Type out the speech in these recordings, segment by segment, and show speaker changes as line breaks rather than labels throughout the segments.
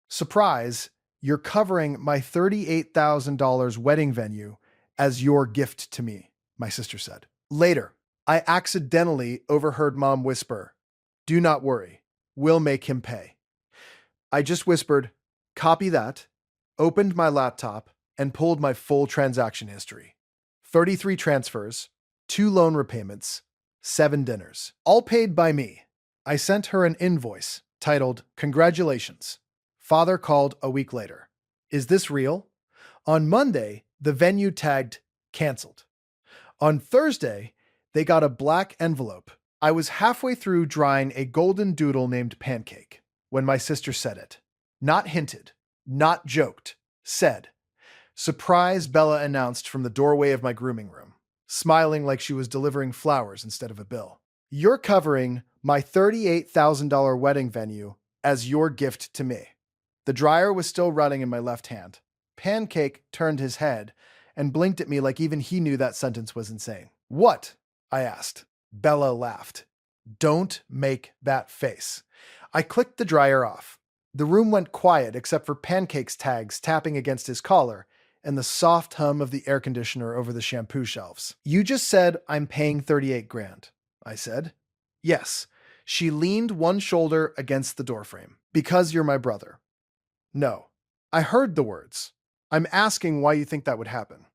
Surprise, you're covering my $38,000 wedding venue as your gift to me, my sister said. Later, I accidentally overheard Mom whisper, "Do not worry, we'll make him pay." I just whispered, "Copy that," opened my laptop, and pulled my full transaction history. 33 transfers, 2 loan repayments, 7 dinners, all paid by me. I sent her an invoice titled, "Congratulations. Father called a week later. Is this real?" On Monday, the venue tagged "Canceled." On Thursday, they got a black envelope. I was halfway through drying a golden doodle named Pancake when my sister said it. Not hinted, not joked, said. "Surprise," Bella announced from the doorway of my grooming room, smiling like she was delivering flowers instead of a bill. "You're covering my $38,000 wedding venue as your gift to me." The dryer was still running in my left hand. Pancake turned his head and blinked at me like even he knew that sentence was insane. "What?" I asked. Bella laughed. "Don't make that face." I clicked the dryer off. The room went quiet except for Pancake's tags tapping against his collar and the soft hum of the air conditioner over the shampoo shelves. "You just said I'm paying 38 grand, I said. "Yes." She leaned one shoulder against the doorframe. "Because you're my brother." "No." I heard the words. "I'm asking why you think that would happen."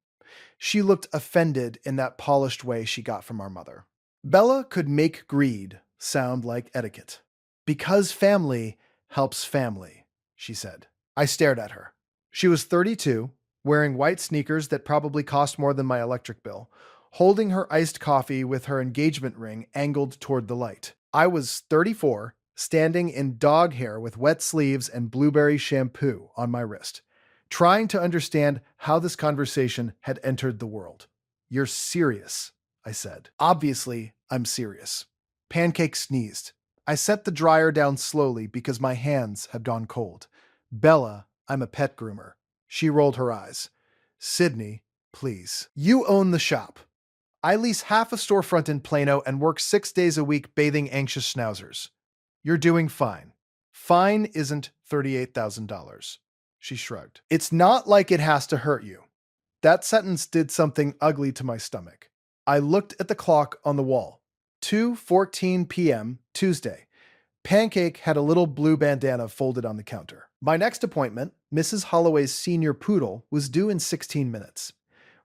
She looked offended in that polished way she got from our mother. Bella could make greed sound like etiquette. "Because family helps family," she said. I stared at her. She was 32, wearing white sneakers that probably cost more than my electric bill, holding her iced coffee with her engagement ring angled toward the light. I was 34, standing in dog hair with wet sleeves and blueberry shampoo on my wrist, trying to understand how this conversation had entered the world. "You're serious," I said. "Obviously, I'm serious." Pancake sneezed. I set the dryer down slowly because my hands had gone cold. "Bella, I'm a pet groomer." She rolled her eyes. "Sydney, please. You own the shop. I lease half a storefront in Plano and work 6 days a week bathing anxious schnauzers. You're doing fine." "Fine isn't $38,000. She shrugged. "It's not like it has to hurt you." That sentence did something ugly to my stomach. I looked at the clock on the wall. 2:14 p.m., Tuesday. Pancake had a little blue bandana folded on the counter. My next appointment, Mrs. Holloway's senior poodle, was due in 16 minutes.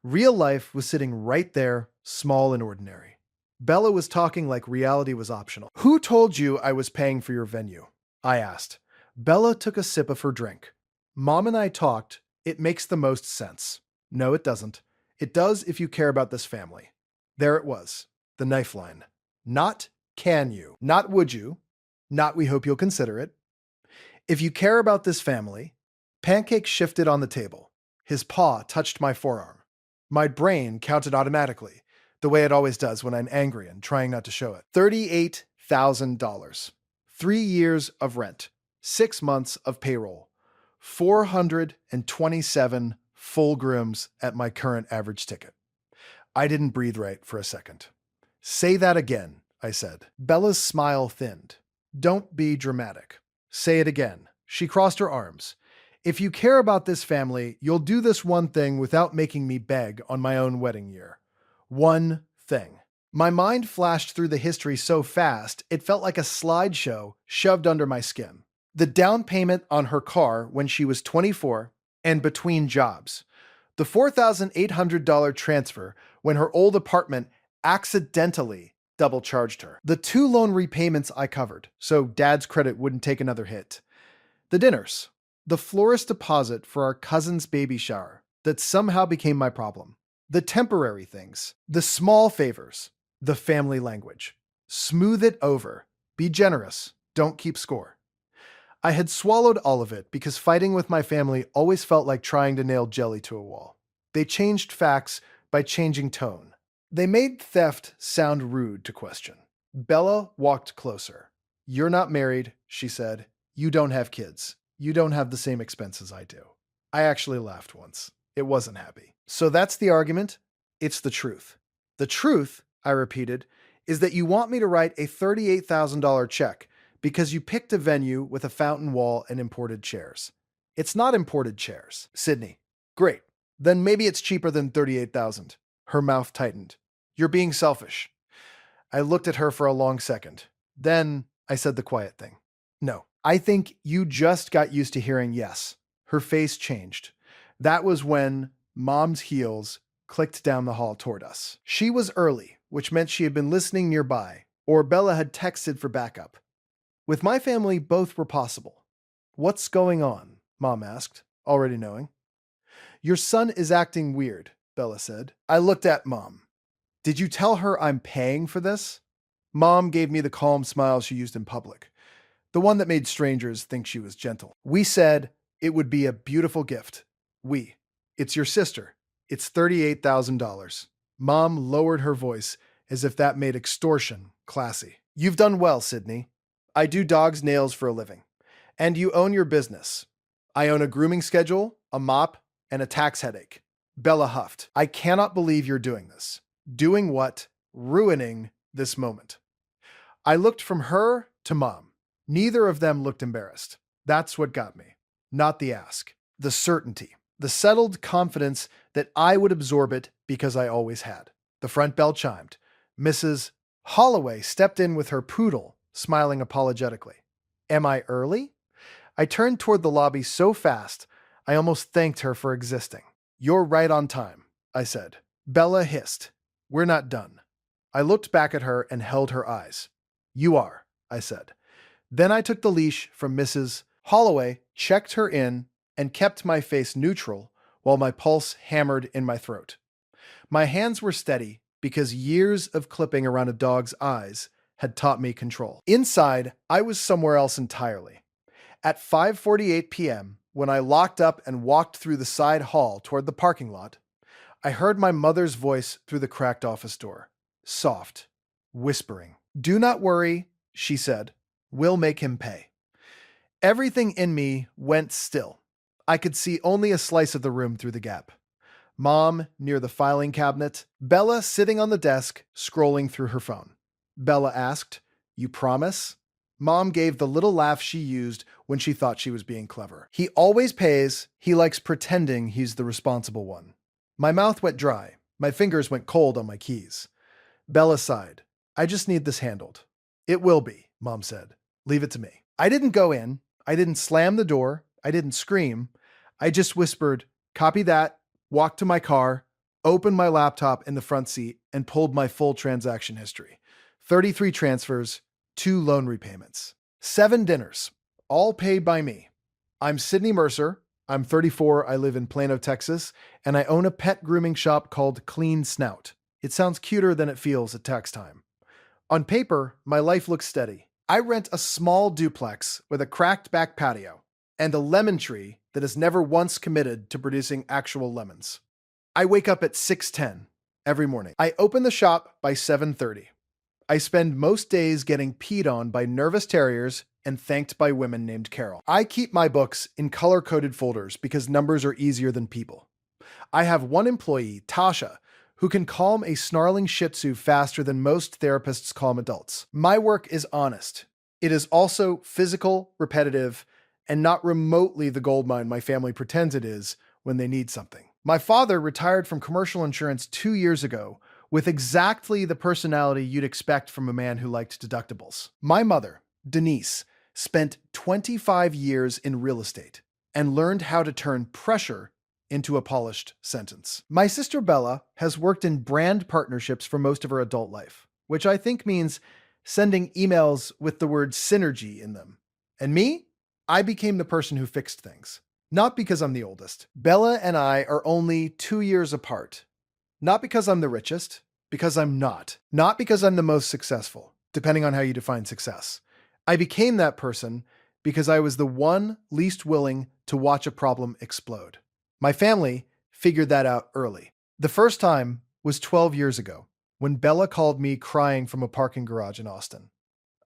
Real life was sitting right there, small and ordinary. Bella was talking like reality was optional. "Who told you I was paying for your venue?" I asked. Bella took a sip of her drink. "Mom and I talked. It makes the most sense." "No, it doesn't. It does if you care about this family." There it was, the knife line. Not "can you," not "would you," not "we hope you'll consider it." If you care about this family. Pancake shifted on the table. His paw touched my forearm. My brain counted automatically, the way it always does when I'm angry and trying not to show it. $38,000. 3 years of rent. 6 months of payroll. 427 full grooms at my current average ticket. I didn't breathe right for a second. "Say that again," I said. Bella's smile thinned. "Don't be dramatic." "Say it again." She crossed her arms. "If you care about this family, you'll do this one thing without making me beg on my own wedding year. One thing." My mind flashed through the history so fast, it felt like a slideshow shoved under my skin. The down payment on her car when she was 24 and between jobs. The $4,800 transfer when her old apartment accidentally double charged her. The 2 loan repayments I covered, so Dad's credit wouldn't take another hit. The dinners. The florist deposit for our cousin's baby shower that somehow became my problem. The temporary things. The small favors. The family language. Smooth it over. Be generous. Don't keep score. I had swallowed all of it because fighting with my family always felt like trying to nail jelly to a wall. They changed facts by changing tone. They made theft sound rude to question. Bella walked closer. "You're not married," she said. "You don't have kids. You don't have the same expenses I do." I actually laughed once. It wasn't happy. "So that's the argument? It's the truth." "The truth," I repeated, "is that you want me to write a $38,000 check because you picked a venue with a fountain wall and imported chairs. It's not imported chairs. Sydney. Great. Then maybe it's cheaper than 38,000. Her mouth tightened. You're being selfish. I looked at her for a long second. Then I said the quiet thing. No, I think you just got used to hearing yes. Her face changed. That was when Mom's heels clicked down the hall toward us. She was early, which meant she had been listening nearby, or Bella had texted for backup. With my family, both were possible. What's going on? Mom asked, already knowing. Your son is acting weird, Bella said. I looked at Mom. Did you tell her I'm paying for this? Mom gave me the calm smile she used in public, the one that made strangers think she was gentle. We said it would be a beautiful gift. It's your sister. It's $38,000. Mom lowered her voice as if that made extortion classy. You've done well, Sydney. I do dogs' nails for a living. And you own your business. I own a grooming schedule, a mop, and a tax headache. Bella huffed. I cannot believe you're doing this. Doing what? Ruining this moment. I looked from her to Mom. Neither of them looked embarrassed. That's what got me. Not the ask. The certainty. The settled confidence that I would absorb it because I always had. The front bell chimed. Mrs. Holloway stepped in with her poodle, smiling apologetically. Am I early? I turned toward the lobby so fast, I almost thanked her for existing. You're right on time, I said. Bella hissed. We're not done. I looked back at her and held her eyes. You are, I said. Then I took the leash from Mrs. Holloway, checked her in, and kept my face neutral while my pulse hammered in my throat. My hands were steady because years of clipping around a dog's eyes had taught me control. Inside, I was somewhere else entirely. At 5:48 p.m., when I locked up and walked through the side hall toward the parking lot, I heard my mother's voice through the cracked office door. Soft, whispering. Do not worry, she said. We'll make him pay. Everything in me went still. I could see only a slice of the room through the gap. Mom near the filing cabinet, Bella sitting on the desk, scrolling through her phone. Bella asked, You promise? Mom gave the little laugh she used when she thought she was being clever. He always pays. He likes pretending he's the responsible one. My mouth went dry. My fingers went cold on my keys. Bella sighed. I just need this handled. It will be, Mom said. Leave it to me. I didn't go in. I didn't slam the door. I didn't scream. I just whispered, copy that, walked to my car, opened my laptop in the front seat, and pulled my full transaction history. 33 transfers, 2 loan repayments, 7 dinners, all paid by me. I'm Sydney Mercer. I'm 34. I live in Plano, Texas, and I own a pet grooming shop called Clean Snout. It sounds cuter than it feels at tax time. On paper, my life looks steady. I rent a small duplex with a cracked back patio and a lemon tree that has never once committed to producing actual lemons. I wake up at 6:10 every morning. I open the shop by 7:30. I spend most days getting peed on by nervous terriers and thanked by women named Carol. I keep my books in color-coded folders because numbers are easier than people. I have one employee, Tasha, who can calm a snarling Shih Tzu faster than most therapists calm adults. My work is honest. It is also physical, repetitive, and not remotely the goldmine my family pretends it is when they need something. My father retired from commercial insurance 2 years ago with exactly the personality you'd expect from a man who liked deductibles. My mother, Denise, spent 25 years in real estate and learned how to turn pressure into a polished sentence. My sister Bella has worked in brand partnerships for most of her adult life, which I think means sending emails with the word synergy in them. And me? I became the person who fixed things. Not because I'm the oldest. Bella and I are only 2 years apart. Not because I'm the richest, because I'm not. Not because I'm the most successful, depending on how you define success. I became that person because I was the one least willing to watch a problem explode. My family figured that out early. The first time was 12 years ago, when Bella called me crying from a parking garage in Austin.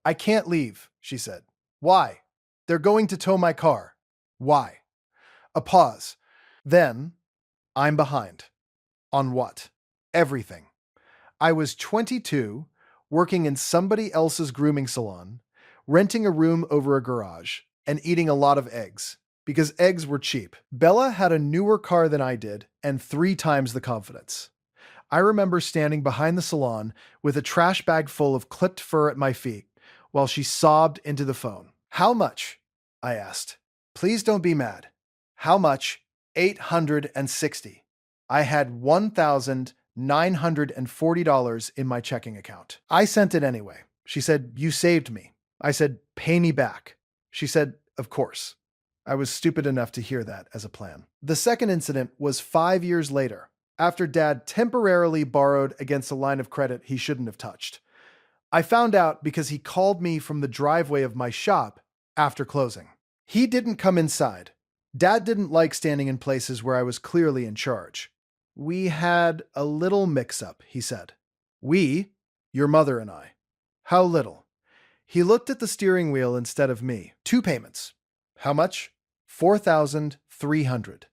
I can't leave, she said. Why? They're going to tow my car. Why? A pause. Then, I'm behind. On what? Everything. I was 22, working in somebody else's grooming salon, renting a room over a garage, and eating a lot of eggs. because eggs were cheap. Bella had a newer car than I did and 3 times the confidence. I remember standing behind the salon with a trash bag full of clipped fur at my feet while she sobbed into the phone. How much? I asked. Please don't be mad. How much? 860. I had $1,940 in my checking account. I sent it anyway. She said, "You saved me." I said, "Pay me back." She said, "Of course." I was stupid enough to hear that as a plan. The second incident was 5 years later, after Dad temporarily borrowed against a line of credit he shouldn't have touched. I found out because he called me from the driveway of my shop after closing. He didn't come inside. Dad didn't like standing in places where I was clearly in charge. We had a little mix-up, he said. We? Your mother and I. How little? He looked at the steering wheel instead of me. 2 payments. How much? 4,300.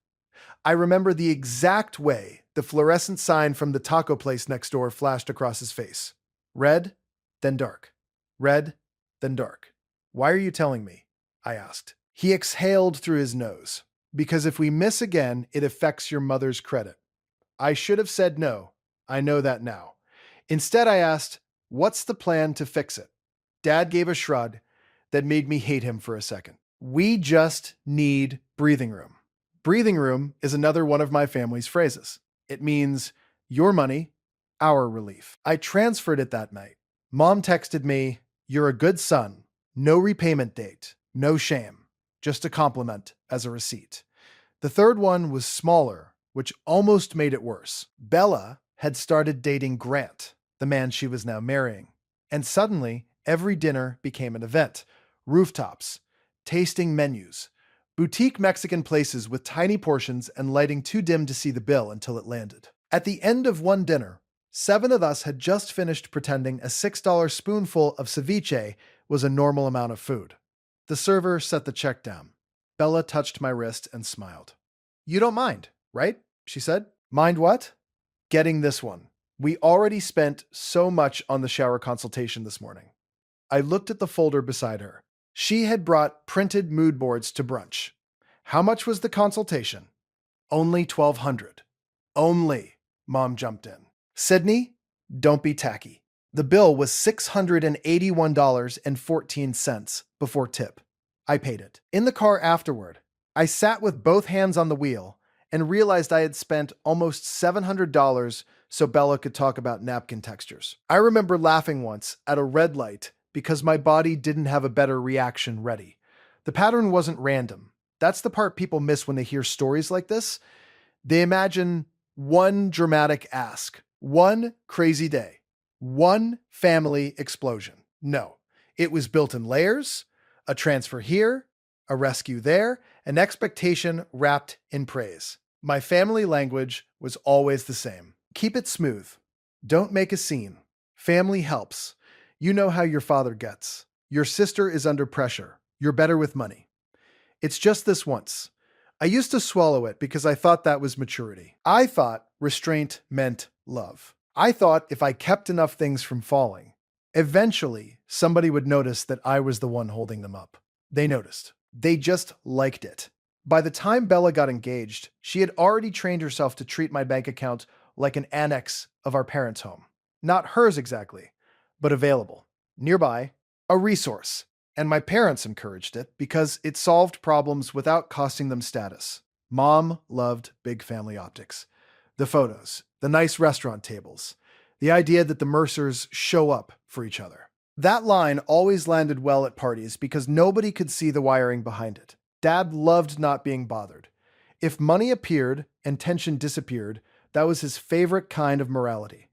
I remember the exact way the fluorescent sign from the taco place next door flashed across his face. Red, then dark. Red, then dark. Why are you telling me? I asked. He exhaled through his nose. Because if we miss again, it affects your mother's credit. I should have said no. I know that now. Instead, I asked, what's the plan to fix it? Dad gave a shrug that made me hate him for a second. We just need breathing room. Breathing room is another one of my family's phrases. It means your money, our relief. I transferred it that night. Mom texted me, "You're a good son. No repayment date. No shame. Just a compliment as a receipt." The third one was smaller, which almost made it worse. Bella had started dating Grant, the man she was now marrying. And suddenly, every dinner became an event. Rooftops, tasting menus, boutique Mexican places with tiny portions and lighting too dim to see the bill until it landed. At the end of one dinner, 7 of us had just finished pretending a $6 spoonful of ceviche was a normal amount of food. The server set the check down. Bella touched my wrist and smiled. "You don't mind, right?" she said. "Mind what?" "Getting this one. We already spent so much on the shower consultation this morning." I looked at the folder beside her. She had brought printed mood boards to brunch. How much was the consultation? Only $1,200. Only, Mom jumped in. Sydney, don't be tacky. The bill was $681.14 before tip. I paid it. In the car afterward, I sat with both hands on the wheel and realized I had spent almost $700 so Bella could talk about napkin textures. I remember laughing once at a red light because my body didn't have a better reaction ready. The pattern wasn't random. That's the part people miss when they hear stories like this. They imagine one dramatic ask, one crazy day, one family explosion. No, it was built in layers, a transfer here, a rescue there, an expectation wrapped in praise. My family language was always the same. Keep it smooth. Don't make a scene. Family helps. You know how your father gets. Your sister is under pressure. You're better with money. It's just this once. I used to swallow it because I thought that was maturity. I thought restraint meant love. I thought if I kept enough things from falling, eventually somebody would notice that I was the one holding them up. They noticed. They just liked it. By the time Bella got engaged, she had already trained herself to treat my bank account like an annex of our parents' home. Not hers exactly, but available. Nearby, a resource. And my parents encouraged it because it solved problems without costing them status. Mom loved big family optics. The photos, the nice restaurant tables, the idea that the Mercers show up for each other. That line always landed well at parties because nobody could see the wiring behind it. Dad loved not being bothered. If money appeared and tension disappeared, that was his favorite kind of morality.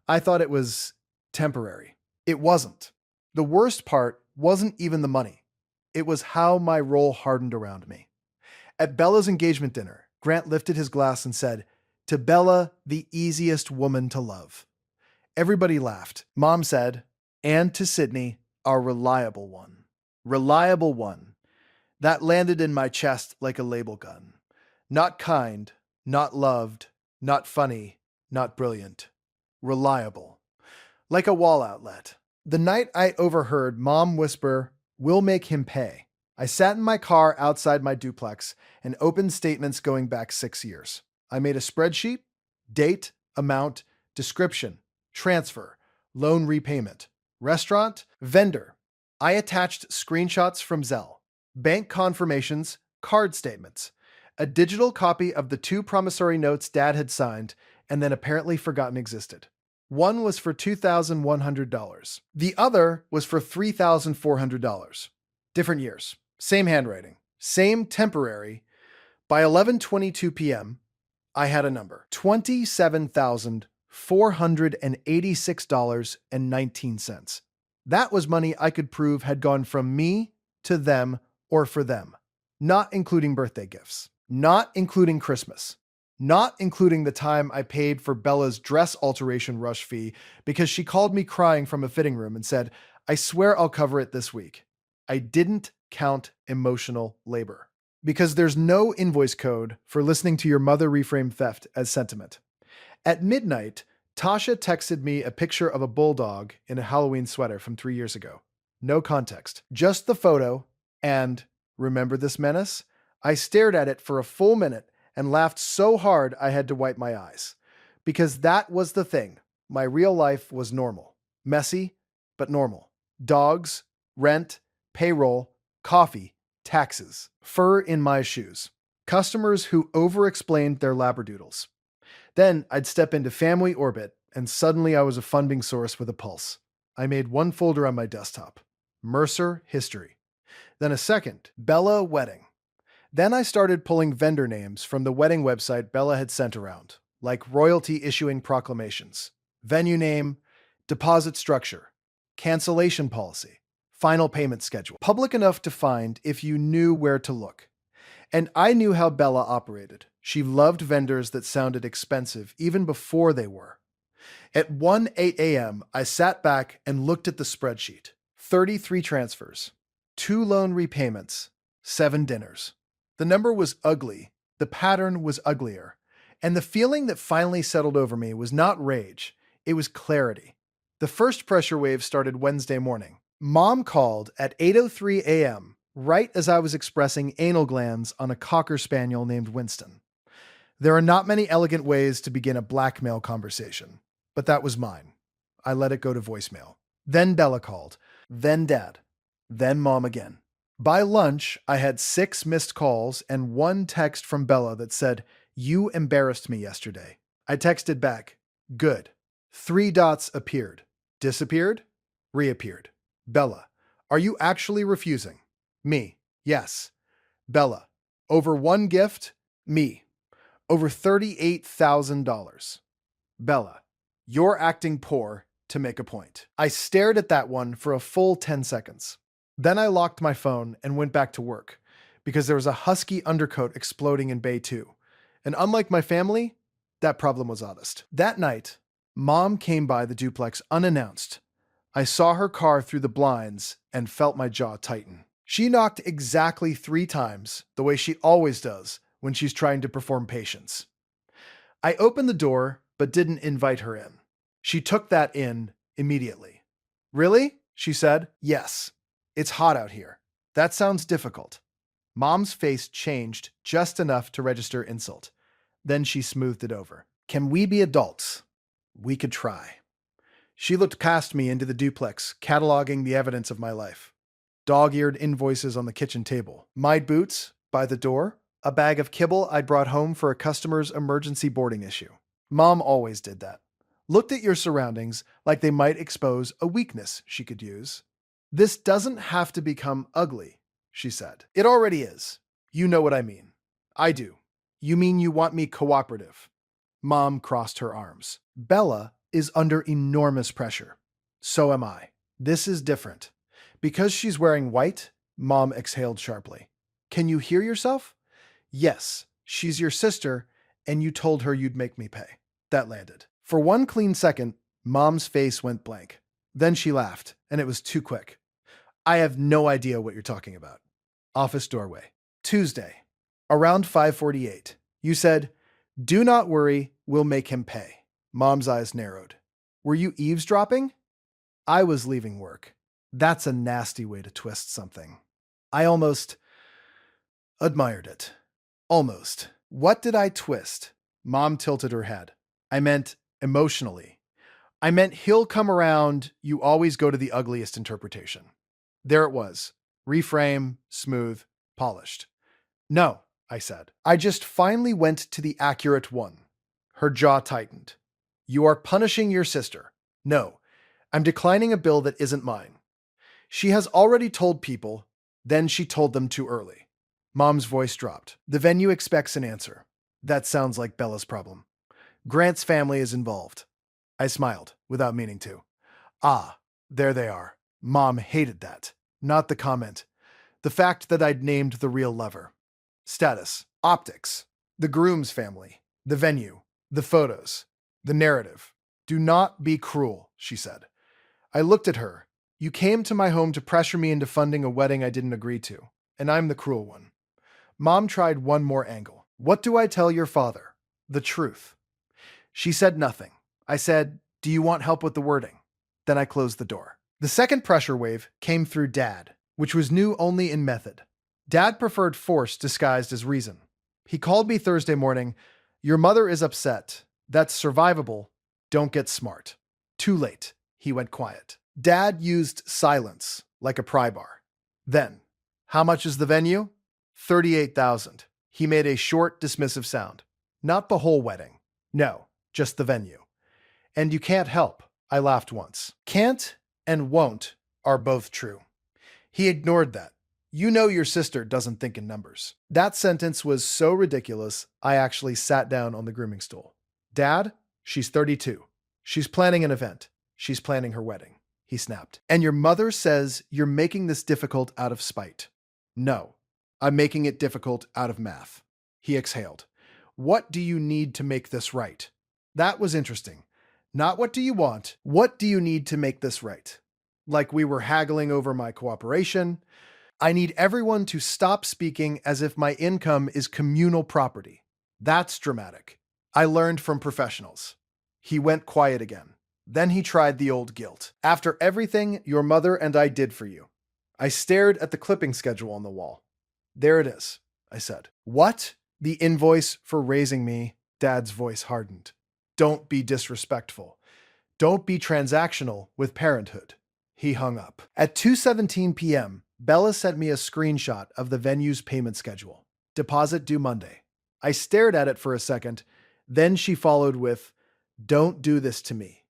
I thought it was temporary. It wasn't. The worst part wasn't even the money. It was how my role hardened around me. At Bella's engagement dinner, Grant lifted his glass and said, "To Bella, the easiest woman to love." Everybody laughed. Mom said, "And to Sydney, our reliable one." Reliable one. That landed in my chest like a label gun. Not kind, not loved, not funny, not brilliant. Reliable. Like a wall outlet. The night I overheard Mom whisper, "We'll make him pay," I sat in my car outside my duplex and opened statements going back 6 years. I made a spreadsheet: date, amount, description, transfer, loan repayment, restaurant, vendor. I attached screenshots from Zelle, bank confirmations, card statements, a digital copy of the 2 promissory notes Dad had signed and then apparently forgotten existed. One was for $2,100. The other was for $3,400. Different years, same handwriting, same temporary. By 11:22 p.m., I had a number: $27,486.19. That was money I could prove had gone from me to them or for them, not including birthday gifts, not including Christmas, not including the time I paid for Bella's dress alteration rush fee because she called me crying from a fitting room and said, "I swear I'll cover it this week." I didn't count emotional labor because there's no invoice code for listening to your mother reframe theft as sentiment. At midnight, Tasha texted me a picture of a bulldog in a Halloween sweater from 3 years ago. No context, just the photo, and remember this menace? I stared at it for a full minute and laughed so hard I had to wipe my eyes. Because that was the thing. My real life was normal. Messy, but normal. Dogs, rent, payroll, coffee, taxes, fur in my shoes, customers who over-explained their labradoodles. Then I'd step into family orbit, and suddenly I was a funding source with a pulse. I made one folder on my desktop: Mercer History. Then a second: Bella Wedding. Then I started pulling vendor names from the wedding website Bella had sent around, like royalty issuing proclamations, venue name, deposit structure, cancellation policy, final payment schedule. Public enough to find if you knew where to look. And I knew how Bella operated. She loved vendors that sounded expensive even before they were. At 1:08 a.m., I sat back and looked at the spreadsheet. 33 transfers, 2 loan repayments, 7 dinners. The number was ugly. The pattern was uglier. And the feeling that finally settled over me was not rage. It was clarity. The first pressure wave started Wednesday morning. Mom called at 8:03 a.m., right as I was expressing anal glands on a Cocker Spaniel named Winston. There are not many elegant ways to begin a blackmail conversation, but that was mine. I let it go to voicemail. Then Bella called, then Dad, then Mom again. By lunch, I had 6 missed calls and 1 text from Bella that said, "You embarrassed me yesterday." I texted back, "Good." 3 dots appeared, disappeared, reappeared. Bella, are you actually refusing? Me, yes. Bella, over 1 gift? Me, over $38,000. Bella, you're acting poor to make a point. I stared at that one for a full 10 seconds. Then I locked my phone and went back to work because there was a husky undercoat exploding in Bay 2. And unlike my family, that problem was honest. That night, Mom came by the duplex unannounced. I saw her car through the blinds and felt my jaw tighten. She knocked exactly 3 times, the way she always does when she's trying to perform patience. I opened the door, but didn't invite her in. She took that in immediately. "Really?" she said. "Yes. It's hot out here. That sounds difficult." Mom's face changed just enough to register insult. Then she smoothed it over. "Can we be adults? We could try." She looked past me into the duplex, cataloging the evidence of my life. Dog-eared invoices on the kitchen table, my boots by the door, a bag of kibble I'd brought home for a customer's emergency boarding issue. Mom always did that. Looked at your surroundings like they might expose a weakness she could use. "This doesn't have to become ugly," she said. "It already is. You know what I mean." "I do. You mean you want me cooperative?" Mom crossed her arms. "Bella is under enormous pressure. So am I. This is different." Because she's wearing white, Mom exhaled sharply. "Can you hear yourself?" "Yes, she's your sister, and you told her you'd make me pay." That landed. For 1 clean second, Mom's face went blank. Then she laughed, and it was too quick. "I have no idea what you're talking about." Office doorway. Tuesday, around 5:48. You said, "Do not worry, we'll make him pay." Mom's eyes narrowed. "Were you eavesdropping?" "I was leaving work." That's a nasty way to twist something. I almost admired it. Almost. What did I twist? Mom tilted her head. I meant emotionally. I meant he'll come around, you always go to the ugliest interpretation. There it was. Reframe, smooth, polished. No, I said. I just finally went to the accurate one. Her jaw tightened. You are punishing your sister. No, I'm declining a bill that isn't mine. She has already told people, then she told them too early. Mom's voice dropped. The venue expects an answer. That sounds like Bella's problem. Grant's family is involved. I smiled, without meaning to. Ah, there they are. Mom hated that. Not the comment. The fact that I'd named the real lover. Status. Optics. The groom's family. The venue. The photos. The narrative. Do not be cruel, she said. I looked at her. You came to my home to pressure me into funding a wedding I didn't agree to, and I'm the cruel one. Mom tried one more angle. What do I tell your father? The truth. She said nothing. I said, do you want help with the wording? Then I closed the door. The second pressure wave came through Dad, which was new only in method. Dad preferred force disguised as reason. He called me Thursday morning. Your mother is upset. That's survivable. Don't get smart. Too late. He went quiet. Dad used silence like a pry bar. Then, how much is the venue? 38,000. He made a short, dismissive sound. Not the whole wedding. No, just the venue. And you can't help. I laughed once. Can't and won't are both true. He ignored that. You know your sister doesn't think in numbers. That sentence was so ridiculous, I actually sat down on the grooming stool. Dad, she's 32. She's planning an event. She's planning her wedding. He snapped. And your mother says you're making this difficult out of spite. No, I'm making it difficult out of math. He exhaled. What do you need to make this right? That was interesting. Not what do you want, what do you need to make this right? Like we were haggling over my cooperation. I need everyone to stop speaking as if my income is communal property. That's dramatic. I learned from professionals. He went quiet again. Then he tried the old guilt. After everything your mother and I did for you. I stared at the clipping schedule on the wall. There it is, I said. What? The invoice for raising me. Dad's voice hardened. Don't be disrespectful. Don't be transactional with parenthood. He hung up. At 2:17 p.m., Bella sent me a screenshot of the venue's payment schedule. Deposit due Monday. I stared at it for a second. Then she followed with, don't do this to me.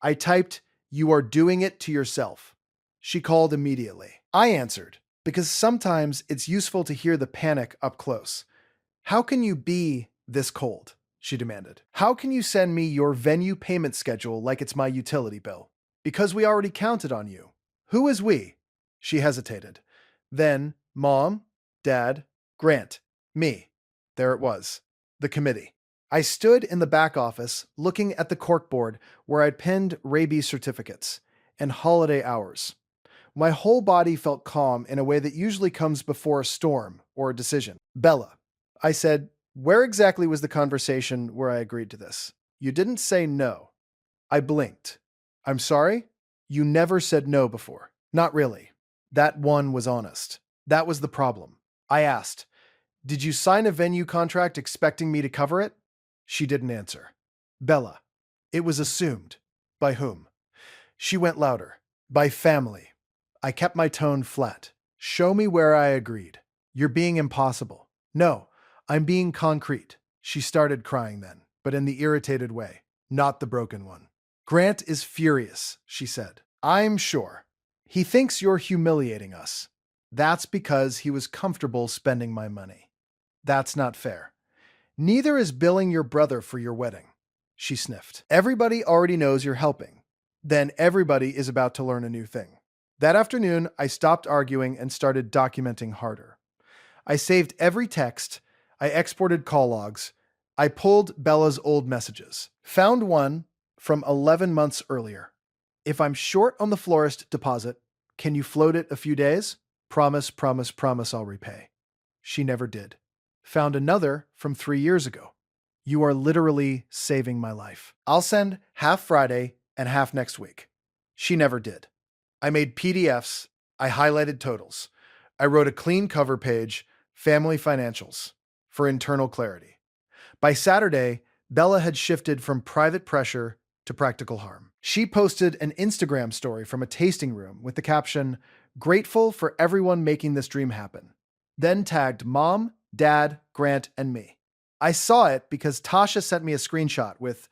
I typed, you are doing it to yourself. She called immediately. I answered, because sometimes it's useful to hear the panic up close. How can you be this cold? She demanded. How can you send me your venue payment schedule like it's my utility bill? Because we already counted on you. Who is we? She hesitated. Then, Mom, Dad, Grant, me. There it was. The committee. I stood in the back office looking at the corkboard where I'd pinned rabies certificates and holiday hours. My whole body felt calm in a way that usually comes before a storm or a decision. Bella, I said, where exactly was the conversation where I agreed to this? You didn't say no. I blinked. I'm sorry? You never said no before. Not really. That one was honest. That was the problem. I asked, did you sign a venue contract expecting me to cover it? She didn't answer. Bella, it was assumed. By whom? She went louder. By family. I kept my tone flat. Show me where I agreed. You're being impossible. No, I'm being concrete. She started crying then, but in the irritated way, not the broken one. Grant is furious, she said. I'm sure. He thinks you're humiliating us. That's because he was comfortable spending my money. That's not fair. Neither is billing your brother for your wedding. She sniffed. Everybody already knows you're helping. Then everybody is about to learn a new thing. That afternoon, I stopped arguing and started documenting harder. I saved every text. I exported call logs. I pulled Bella's old messages. Found one from 11 months earlier. If I'm short on the florist deposit, can you float it a few days? Promise, promise, promise I'll repay. She never did. Found another from 3 years ago. You are literally saving my life. I'll send half Friday and half next week. She never did. I made PDFs. I highlighted totals. I wrote a clean cover page, family financials, for internal clarity. By Saturday, Bella had shifted from private pressure to practical harm. She posted an Instagram story from a tasting room with the caption, "Grateful for everyone making this dream happen." Then tagged Mom, Dad, Grant, and me. I saw it because Tasha sent me a screenshot with,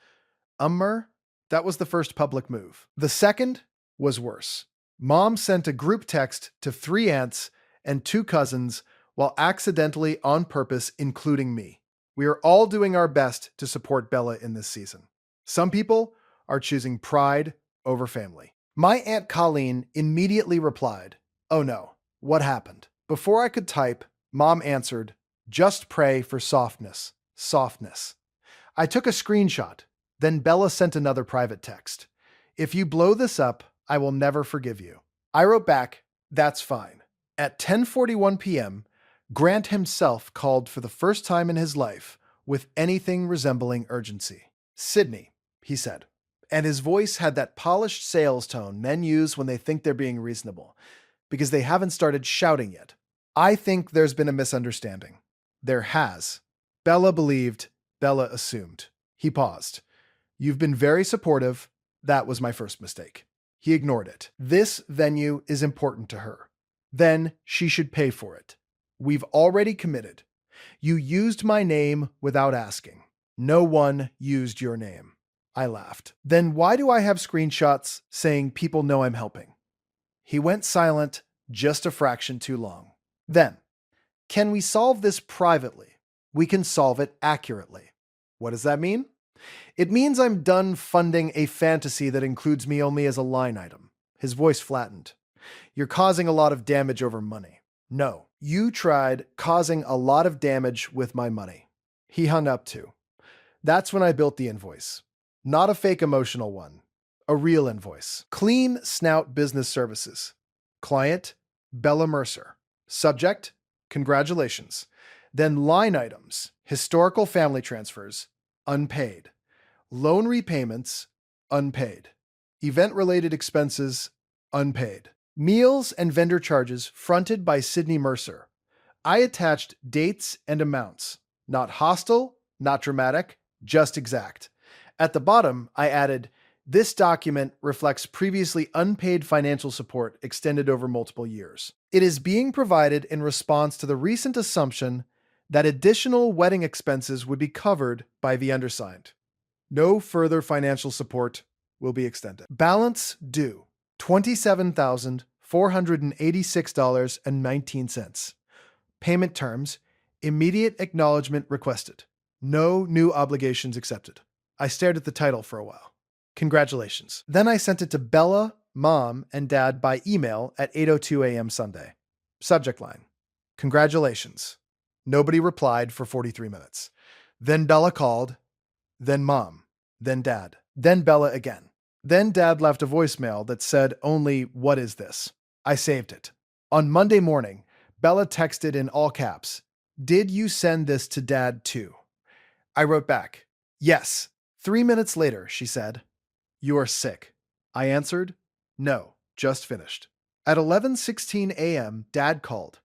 that was the first public move. The second was worse. Mom sent a group text to 3 aunts and 2 cousins while accidentally on purpose including me. We are all doing our best to support Bella in this season. Some people are choosing pride over family. My Aunt Colleen immediately replied, "Oh no, what happened?" Before I could type, Mom answered, "Just pray for softness, softness." I took a screenshot. Then Bella sent another private text. "If you blow this up, I will never forgive you." I wrote back, "That's fine." At 10:41 p.m., Grant himself called for the first time in his life with anything resembling urgency. "Sydney," he said, and his voice had that polished sales tone men use when they think they're being reasonable, because they haven't started shouting yet. "I think there's been a misunderstanding." There has. Bella believed, Bella assumed. He paused. "You've been very supportive. That was my first mistake." He ignored it. "This venue is important to her. Then she should pay for it. We've already committed. You used my name without asking. No one used your name." I laughed. "Then why do I have screenshots saying people know I'm helping?" He went silent just a fraction too long. Then, "Can we solve this privately? We can solve it accurately." What does that mean? "It means I'm done funding a fantasy that includes me only as a line item." His voice flattened. "You're causing a lot of damage over money." "No, you tried causing a lot of damage with my money." He hung up too. That's when I built the invoice. Not a fake emotional one. A real invoice. Clean Snout Business Services. Client, Bella Mercer. Subject, congratulations. Then line items, historical family transfers, unpaid. Loan repayments, unpaid. Event-related expenses, unpaid. Meals and vendor charges fronted by Sydney Mercer. I attached dates and amounts. Not hostile, not dramatic, just exact. At the bottom, I added, "This document reflects previously unpaid financial support extended over multiple years. It is being provided in response to the recent assumption that additional wedding expenses would be covered by the undersigned. No further financial support will be extended. Balance due, $27,486.19. Payment terms, immediate acknowledgement requested. No new obligations accepted." I stared at the title for a while. Congratulations. Then I sent it to Bella, Mom, and Dad by email at 8:02 a.m. Sunday. Subject line, "Congratulations." Nobody replied for 43 minutes. Then Bella called, then Mom, then Dad, then Bella again. Then Dad left a voicemail that said only, "What is this?" I saved it. On Monday morning, Bella texted in all caps, "Did you send this to Dad too?" I wrote back, "Yes." 3 minutes later, she said, "You are sick." I answered, "No, just finished." At 11:16 a.m., Dad called.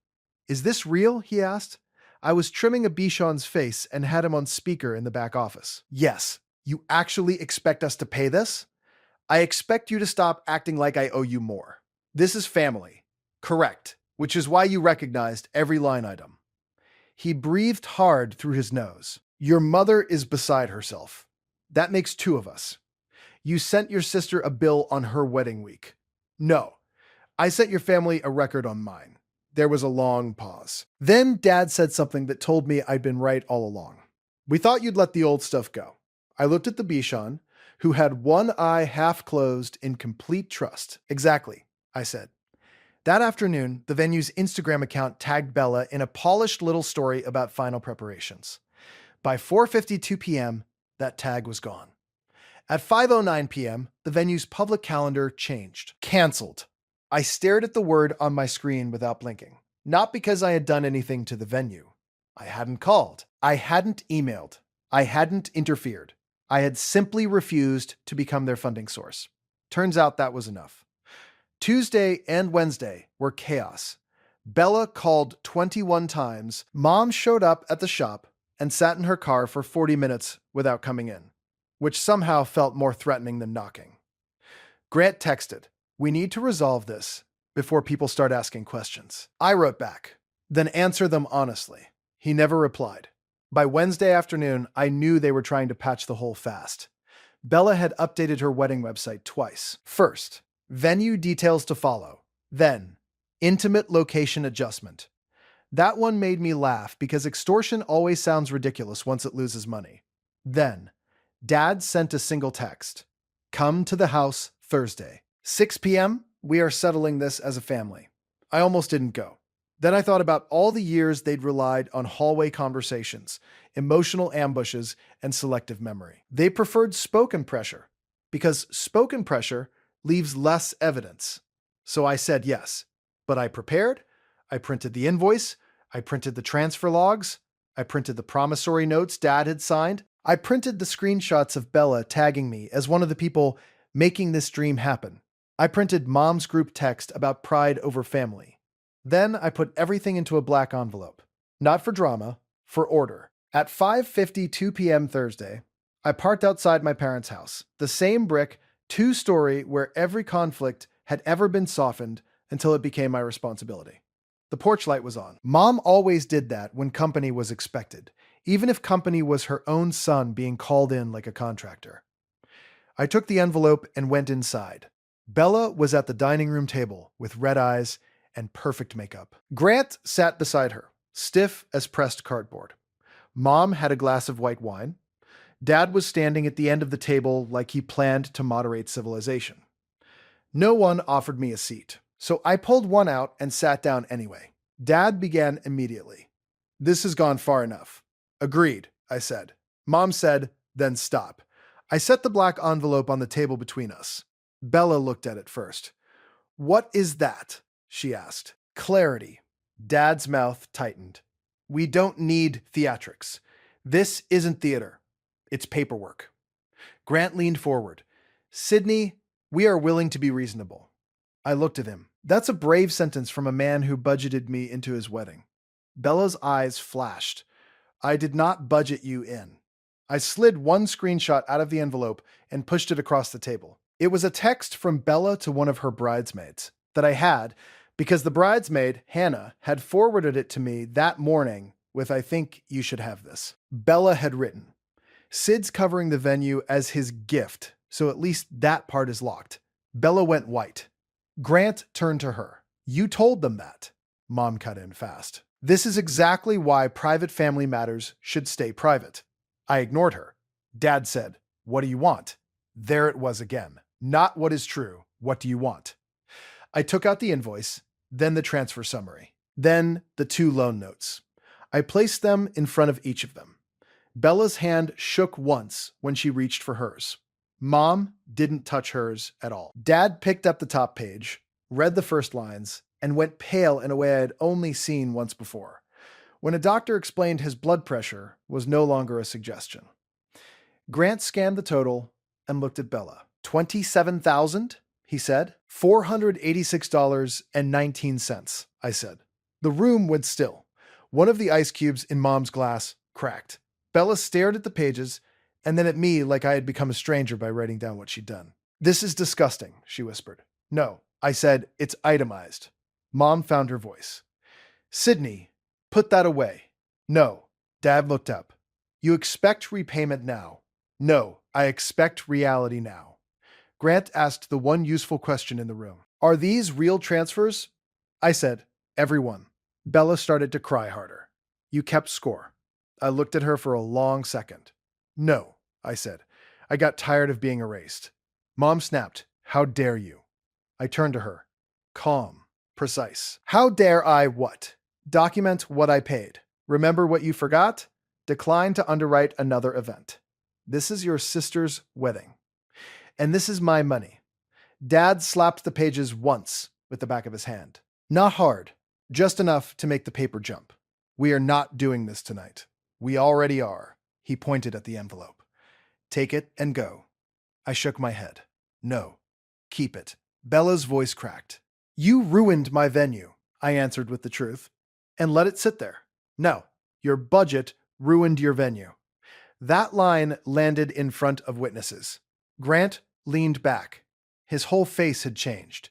"Is this real?" he asked. I was trimming a Bichon's face and had him on speaker in the back office. "Yes, you actually expect us to pay this? I expect you to stop acting like I owe you more. This is family." "Correct, which is why you recognized every line item." He breathed hard through his nose. "Your mother is beside herself. That makes 2 of us. You sent your sister a bill on her wedding week." "No, I sent your family a record on mine." There was a long pause. Then Dad said something that told me I'd been right all along. "We thought you'd let the old stuff go." I looked at the Bichon, who had one eye half closed in complete trust. "Exactly," I said. That afternoon, the venue's Instagram account tagged Bella in a polished little story about final preparations. By 4:52 p.m., that tag was gone. At 5:09 p.m., the venue's public calendar changed. Canceled. I stared at the word on my screen without blinking. Not because I had done anything to the venue. I hadn't called. I hadn't emailed. I hadn't interfered. I had simply refused to become their funding source. Turns out that was enough. Tuesday and Wednesday were chaos. Bella called 21 times. Mom showed up at the shop and sat in her car for 40 minutes without coming in, which somehow felt more threatening than knocking. Grant texted, "We need to resolve this before people start asking questions." I wrote back, "Then answer them honestly." He never replied. By Wednesday afternoon, I knew they were trying to patch the hole fast. Bella had updated her wedding website twice. First, venue details to follow. Then, intimate location adjustment. That one made me laugh because extortion always sounds ridiculous once it loses money. Then, Dad sent a single text. "Come to the house Thursday. 6 p.m. We are settling this as a family." I almost didn't go. Then I thought about all the years they'd relied on hallway conversations, emotional ambushes, and selective memory. They preferred spoken pressure because spoken pressure leaves less evidence. So I said yes, but I prepared, I printed the invoice, I printed the transfer logs, I printed the promissory notes Dad had signed, I printed the screenshots of Bella tagging me as one of the people making this dream happen. I printed Mom's group text about pride over family. Then I put everything into a black envelope. Not for drama, for order. At 5:52 p.m. Thursday, I parked outside my parents' house, the same brick, two-story where every conflict had ever been softened until it became my responsibility. The porch light was on. Mom always did that when company was expected, even if company was her own son being called in like a contractor. I took the envelope and went inside. Bella was at the dining room table with red eyes and perfect makeup. Grant sat beside her, stiff as pressed cardboard. Mom had a glass of white wine. Dad was standing at the end of the table like he planned to moderate civilization. No one offered me a seat, so I pulled one out and sat down anyway. Dad began immediately. "This has gone far enough." "Agreed," I said. Mom said, "Then stop." I set the black envelope on the table between us. Bella looked at it first. "What is that?" she asked. Clarity. Dad's mouth tightened. "We don't need theatrics. This isn't theater. It's paperwork." Grant leaned forward. "Sydney, we are willing to be reasonable." I looked at him. That's a brave sentence from a man who budgeted me into his wedding. Bella's eyes flashed. "I did not budget you in." I slid one screenshot out of the envelope and pushed it across the table. It was a text from Bella to one of her bridesmaids that I had because the bridesmaid, Hannah, had forwarded it to me that morning with, "I think you should have this." Bella had written, "Sid's covering the venue as his gift, so at least that part is locked." Bella went white. Grant turned to her. "You told them that." Mom cut in fast. "This is exactly why private family matters should stay private." I ignored her. Dad said, "What do you want?" There it was again. Not what is true. What do you want? I took out the invoice, then the transfer summary, then the 2 loan notes. I placed them in front of each of them. Bella's hand shook once when she reached for hers. Mom didn't touch hers at all. Dad picked up the top page, read the first lines, and went pale in a way I had only seen once before, when a doctor explained his blood pressure was no longer a suggestion. Grant scanned the total and looked at Bella. $27,000, he said. $486.19, I said. The room went still. One of the ice cubes in Mom's glass cracked. Bella stared at the pages and then at me like I had become a stranger by writing down what she'd done. "This is disgusting," she whispered. "No," I said, "it's itemized." Mom found her voice. "Sydney, put that away." "No." Dad looked up. "You expect repayment now." "No, I expect reality now." Grant asked the one useful question in the room. "Are these real transfers?" I said, "Every one." Bella started to cry harder. "You kept score." I looked at her for a long second. "No," I said. I got tired of being erased. Mom snapped, "How dare you?" I turned to her. Calm, precise. "How dare I what?" "Document what I paid. Remember what you forgot? Decline to underwrite another event. This is your sister's wedding. And this is my money." Dad slapped the pages once with the back of his hand. Not hard, just enough to make the paper jump. "We are not doing this tonight. We already are." He pointed at the envelope. "Take it and go." I shook my head. "No, keep it." Bella's voice cracked. "You ruined my venue. I answered with the truth, and let it sit there. No, your budget ruined your venue. That line landed in front of witnesses. Grant leaned back. His whole face had changed.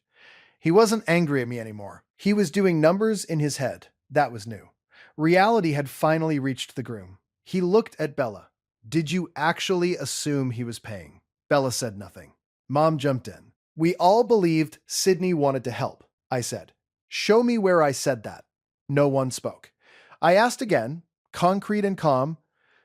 He wasn't angry at me anymore. He was doing numbers in his head. That was new. Reality had finally reached the groom. He looked at Bella. Did you actually assume he was paying? Bella said nothing. Mom jumped in. We all believed Sydney wanted to help, I said. Show me where I said that. No one spoke. I asked again, concrete and calm,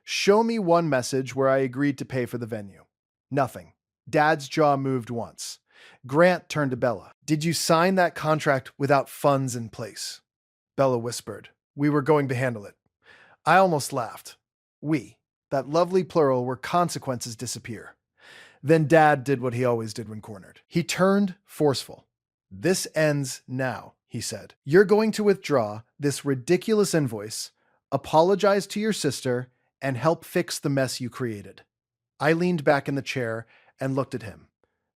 show me one message where I agreed to pay for the venue. Nothing. Dad's jaw moved once. Grant turned to Bella. Did you sign that contract without funds in place? Bella whispered. We were going to handle it. I almost laughed. We, that lovely plural where consequences disappear. Then Dad did what he always did when cornered. He turned forceful. This ends now, he said. You're going to withdraw this ridiculous invoice, apologize to your sister, and help fix the mess you created. I leaned back in the chair and looked at him.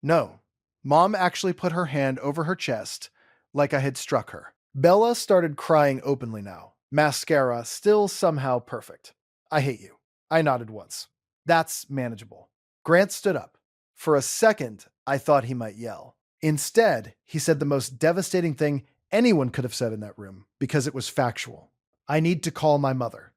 No, Mom actually put her hand over her chest like I had struck her. Bella started crying openly now, mascara still somehow perfect. I hate you. I nodded once. That's manageable. Grant stood up. For a second, I thought he might yell. Instead, he said the most devastating thing anyone could have said in that room because it was factual. I need to call my mother.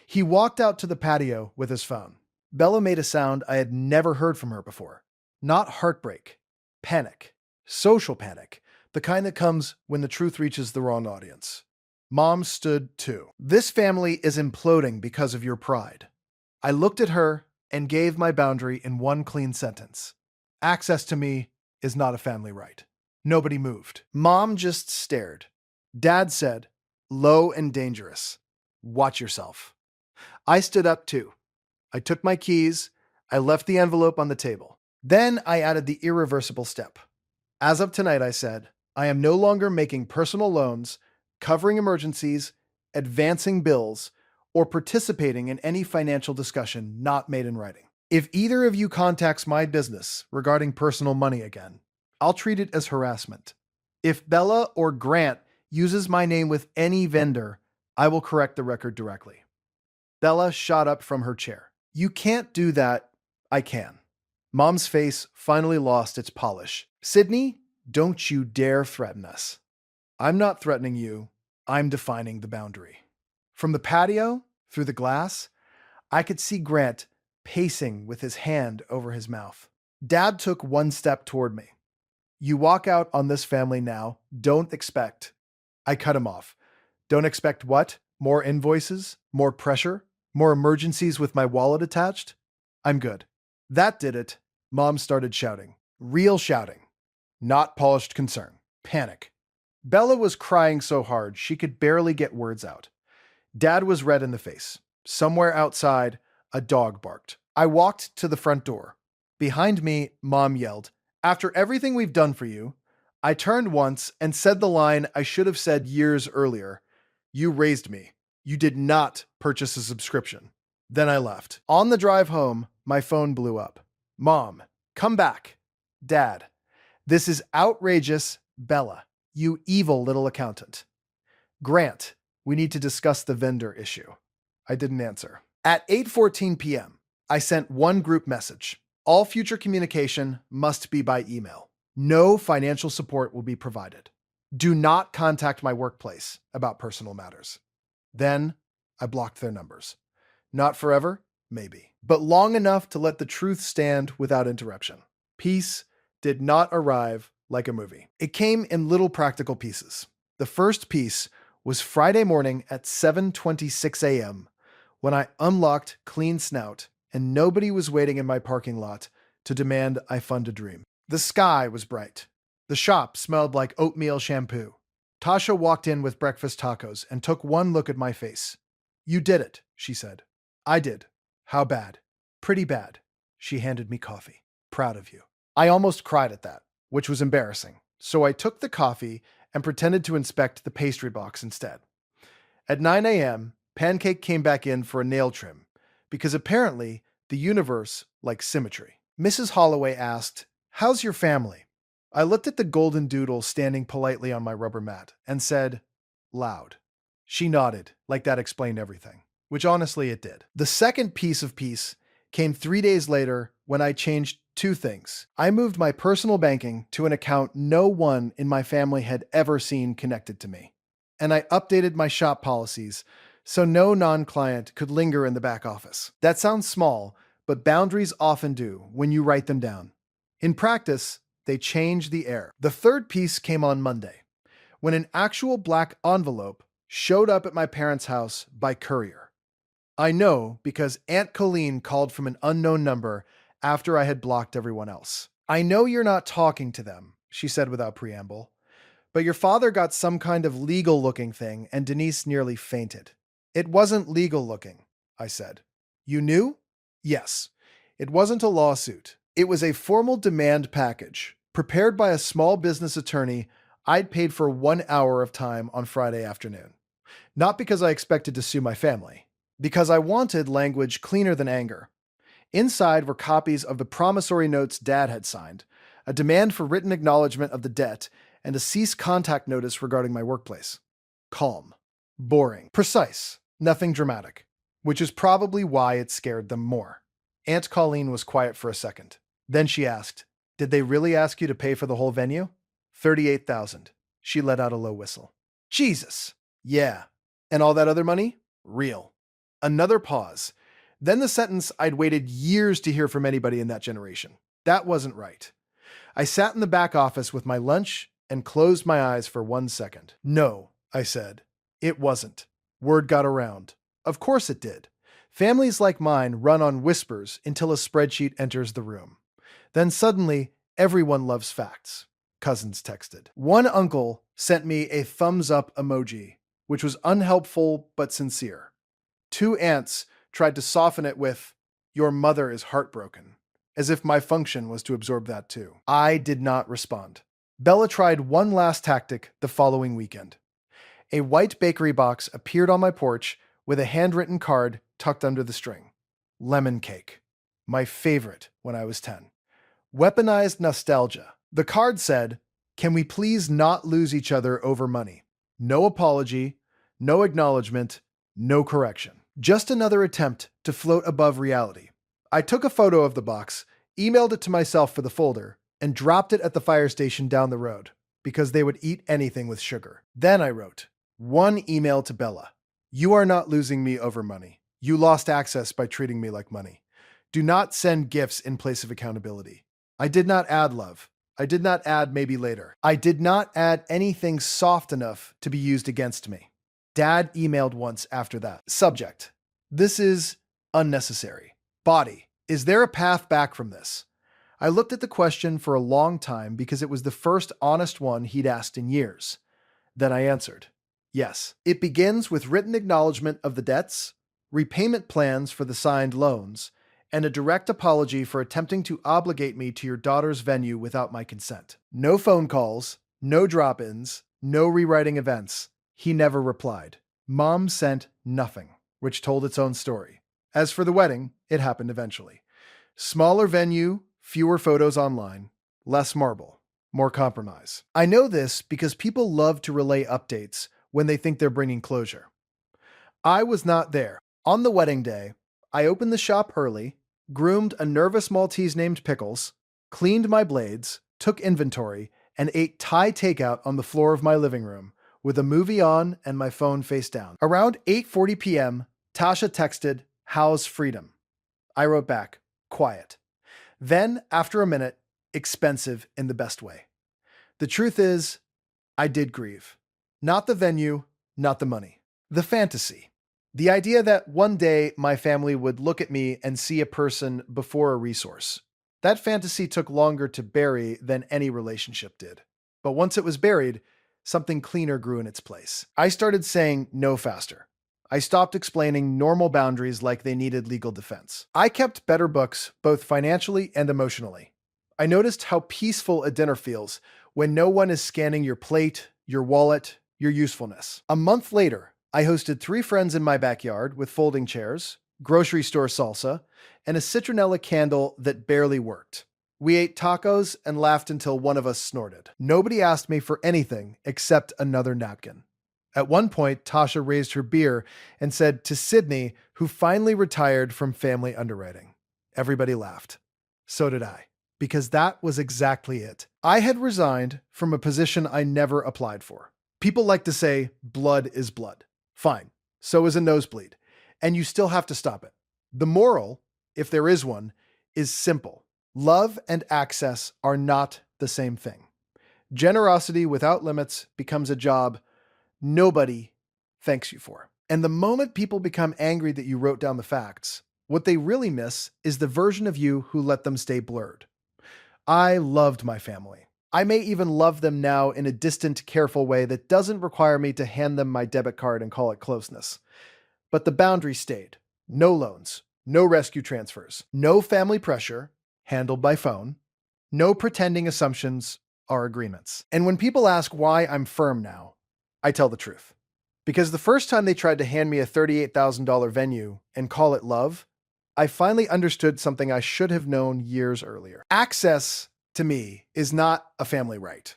He walked out to the patio with his phone. Bella made a sound I had never heard from her before. Not heartbreak. Panic. Social panic. The kind that comes when the truth reaches the wrong audience. Mom stood too. This family is imploding because of your pride. I looked at her and gave my boundary in one clean sentence. Access to me is not a family right. Nobody moved. Mom just stared. Dad said, low and dangerous. Watch yourself. I stood up too. I took my keys. I left the envelope on the table. Then I added the irreversible step. As of tonight, I said, I am no longer making personal loans, covering emergencies, advancing bills, or participating in any financial discussion not made in writing. If either of you contacts my business regarding personal money again, I'll treat it as harassment. If Bella or Grant uses my name with any vendor, I will correct the record directly. Bella shot up from her chair. You can't do that. I can. Mom's face finally lost its polish. Sydney, don't you dare threaten us. I'm not threatening you. I'm defining the boundary. From the patio, through the glass, I could see Grant pacing with his hand over his mouth. Dad took one step toward me. You walk out on this family now. Don't expect. I cut him off. Don't expect what? More invoices? More pressure? More emergencies with my wallet attached? I'm good. That did it. Mom started shouting. Real shouting. Not polished concern. Panic. Bella was crying so hard she could barely get words out. Dad was red in the face. Somewhere outside, a dog barked. I walked to the front door. Behind me, Mom yelled, After everything we've done for you, I turned once and said the line I should have said years earlier. You raised me. You did not purchase a subscription. Then I left. On the drive home, my phone blew up. Mom, come back. Dad, this is outrageous. Bella, you evil little accountant. Grant, we need to discuss the vendor issue. I didn't answer. At 8:14 p.m., I sent one group message. All future communication must be by email. No financial support will be provided. Do not contact my workplace about personal matters. Then I blocked their numbers. Not forever, maybe, but long enough to let the truth stand without interruption. Peace did not arrive like a movie. It came in little practical pieces. The first piece was Friday morning at 7:26 a.m. when I unlocked Clean Snout and nobody was waiting in my parking lot to demand I fund a dream. The sky was bright. The shop smelled like oatmeal shampoo. Tasha walked in with breakfast tacos and took one look at my face. You did it, she said. I did. How bad? Pretty bad. She handed me coffee. Proud of you. I almost cried at that, which was embarrassing. So I took the coffee and pretended to inspect the pastry box instead. At 9 a.m., Pancake came back in for a nail trim, because apparently the universe likes symmetry. Mrs. Holloway asked, How's your family? I looked at the golden doodle standing politely on my rubber mat and said, loud. She nodded, like that explained everything, which honestly it did. The second piece of peace came 3 days later when I changed two things. I moved my personal banking to an account no one in my family had ever seen connected to me. And I updated my shop policies so no non-client could linger in the back office. That sounds small, but boundaries often do when you write them down. In practice, they change the air. The third piece came on Monday, when an actual black envelope showed up at my parents' house by courier. I know because Aunt Colleen called from an unknown number after I had blocked everyone else. I know you're not talking to them, she said without preamble, but your father got some kind of legal looking thing and Denise nearly fainted. It wasn't legal looking, I said. You knew? Yes. It wasn't a lawsuit. It was a formal demand package prepared by a small business attorney I'd paid for 1 hour of time on Friday afternoon. Not because I expected to sue my family, because I wanted language cleaner than anger. Inside were copies of the promissory notes Dad had signed, a demand for written acknowledgement of the debt, and a cease contact notice regarding my workplace. Calm. Boring. Precise. Nothing dramatic. Which is probably why it scared them more. Aunt Colleen was quiet for a second. Then she asked, "Did they really ask you to pay for the whole venue?" 38,000. She let out a low whistle. Jesus. Yeah. And all that other money? Real. Another pause. Then the sentence I'd waited years to hear from anybody in that generation. That wasn't right. I sat in the back office with my lunch and closed my eyes for 1 second. No, I said. It wasn't. Word got around. Of course it did. Families like mine run on whispers until a spreadsheet enters the room. Then suddenly, everyone loves facts. Cousins texted. One uncle sent me a thumbs up emoji, which was unhelpful but sincere. Two aunts tried to soften it with, "Your mother is heartbroken," as if my function was to absorb that too. I did not respond. Bella tried one last tactic the following weekend. A white bakery box appeared on my porch with a handwritten card tucked under the string. Lemon cake. My favorite when I was 10. Weaponized nostalgia. The card said, "Can we please not lose each other over money? No apology, no acknowledgement, no correction. Just another attempt to float above reality." I took a photo of the box, emailed it to myself for the folder, and dropped it at the fire station down the road, because they would eat anything with sugar. Then I wrote one email to Bella. "You are not losing me over money. You lost access by treating me like money. Do not send gifts in place of accountability." I did not add love. I did not add maybe later. I did not add anything soft enough to be used against me. Dad emailed once after that. Subject: this is unnecessary. Body: is there a path back from this? I looked at the question for a long time because it was the first honest one he'd asked in years. Then I answered, yes. It begins with written acknowledgement of the debts, repayment plans for the signed loans, and a direct apology for attempting to obligate me to your daughter's venue without my consent. No phone calls, no drop-ins, no rewriting events. He never replied. Mom sent nothing, which told its own story. As for the wedding, it happened eventually. Smaller venue, fewer photos online, less marble, more compromise. I know this because people love to relay updates when they think they're bringing closure. I was not there. On the wedding day, I opened the shop early, groomed a nervous Maltese named Pickles, cleaned my blades, took inventory, and ate Thai takeout on the floor of my living room, with a movie on and my phone face down. Around 8:40 p.m., Tasha texted, "How's freedom?" I wrote back, "Quiet." Then, after a minute, "Expensive in the best way." The truth is, I did grieve. Not the venue, not the money. The fantasy. The idea that one day my family would look at me and see a person before a resource. That fantasy took longer to bury than any relationship did. But once it was buried, something cleaner grew in its place. I started saying no faster. I stopped explaining normal boundaries like they needed legal defense. I kept better books, both financially and emotionally. I noticed how peaceful a dinner feels when no one is scanning your plate, your wallet, your usefulness. A month later, I hosted 3 friends in my backyard with folding chairs, grocery store salsa, and a citronella candle that barely worked. We ate tacos and laughed until one of us snorted. Nobody asked me for anything except another napkin. At one point, Tasha raised her beer and said to Sydney, who finally retired from family underwriting. Everybody laughed. So did I, because that was exactly it. I had resigned from a position I never applied for. People like to say, blood is blood. Fine, so is a nosebleed. And you still have to stop it. The moral, if there is one, is simple. Love and access are not the same thing. Generosity without limits becomes a job nobody thanks you for. And the moment people become angry that you wrote down the facts, what they really miss is the version of you who let them stay blurred. I loved my family. I may even love them now in a distant, careful way that doesn't require me to hand them my debit card and call it closeness. But the boundary stayed. No loans, no rescue transfers, no family pressure, handled by phone, no pretending assumptions are agreements. And when people ask why I'm firm now, I tell the truth. Because the first time they tried to hand me a $38,000 venue and call it love, I finally understood something I should have known years earlier. Access, to me, is not a family right.